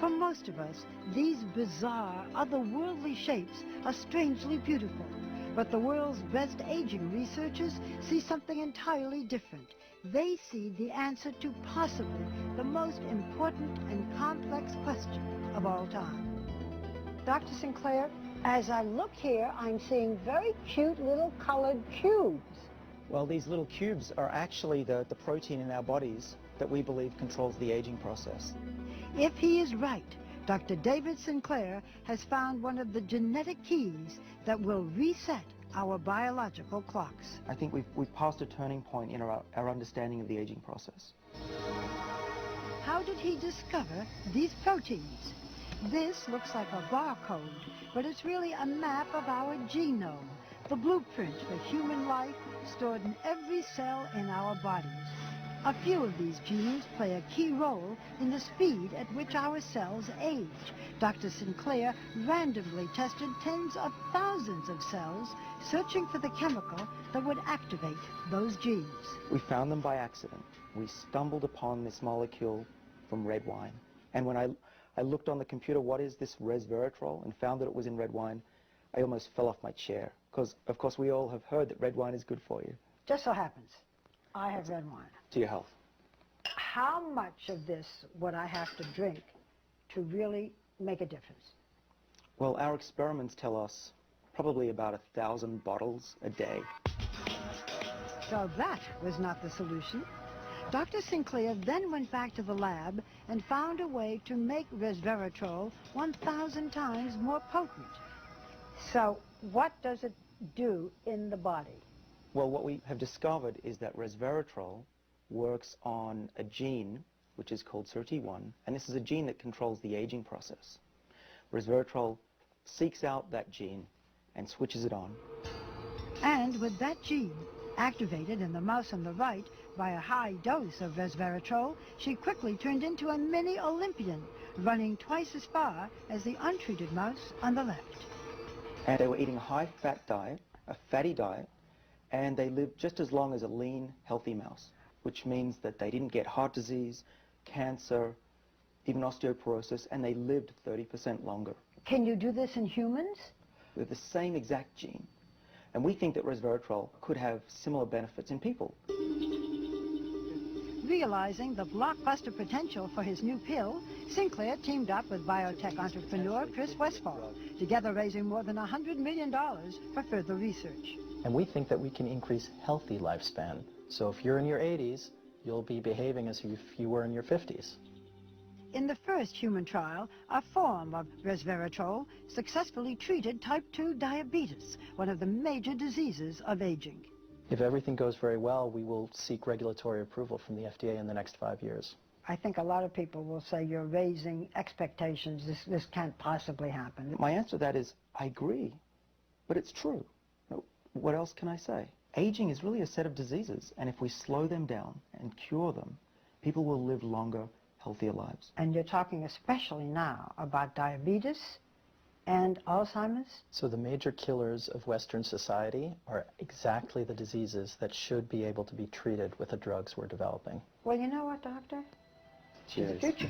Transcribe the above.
For most of us, these bizarre, otherworldly shapes are strangely beautiful. But the world's best aging researchers see something entirely different. They see the answer to possibly the most important and complex question of all time. Dr. Sinclair, as I look here, I'm seeing very cute little colored cubes. Well, these little cubes are actually the protein in our bodies that we believe controls the aging process. If he is right, Dr. David Sinclair has found one of the genetic keys that will reset our biological clocks. I think we've passed a turning point in our understanding of the aging process. How did he discover these proteins? This looks like a barcode, but it's really a map of our genome, the blueprint for human life stored in every cell in our bodies. A few of these genes play a key role in the speed at which our cells age. Dr. Sinclair randomly tested tens of thousands of cells, searching for the chemical that would activate those genes. We found them by accident. We stumbled upon this molecule from red wine. And when I looked on the computer, what is this resveratrol, and found that it was in red wine, I almost fell off my chair. Because, of course, we all have heard that red wine is good for you. Just so happens, I have red wine. To your health. How much of this would I have to drink to really make a difference? Well, our experiments tell us probably about 1,000 bottles a day. So that was not the solution. Dr. Sinclair then went back to the lab and found a way to make resveratrol 1,000 times more potent. So what does it do in the body? Well, what we have discovered is that resveratrol works on a gene which is called SIRT1, and this is a gene that controls the aging process. Resveratrol seeks out that gene and switches it on. And with that gene activated in the mouse on the right by a high dose of resveratrol, she quickly turned into a mini Olympian, running twice as far as the untreated mouse on the left. And they were eating a high-fat diet, a fatty diet, and they lived just as long as a lean, healthy mouse, which means that they didn't get heart disease, cancer, even osteoporosis, and they lived 30% longer. Can you do this in humans? With the same exact gene. And we think that resveratrol could have similar benefits in people. Realizing the blockbuster potential for his new pill, Sinclair teamed up with biotech entrepreneur Chris Westphal, together raising more than $100 million for further research. And we think that we can increase healthy lifespan. So if you're in your 80s, you'll be behaving as if you were in your 50s. In the first human trial, a form of resveratrol successfully treated type 2 diabetes, one of the major diseases of aging. If everything goes very well, we will seek regulatory approval from the FDA in the next 5 years. I think a lot of people will say you're raising expectations. This can't possibly happen. My answer to that is, I agree, but it's true. What else can I say? Aging is really a set of diseases, and if we slow them down and cure them, people will live longer, healthier lives. And you're talking especially now about diabetes and Alzheimer's? So the major killers of Western society are exactly the diseases that should be able to be treated with the drugs we're developing. Well, you know what, Doctor? Cheers. The future.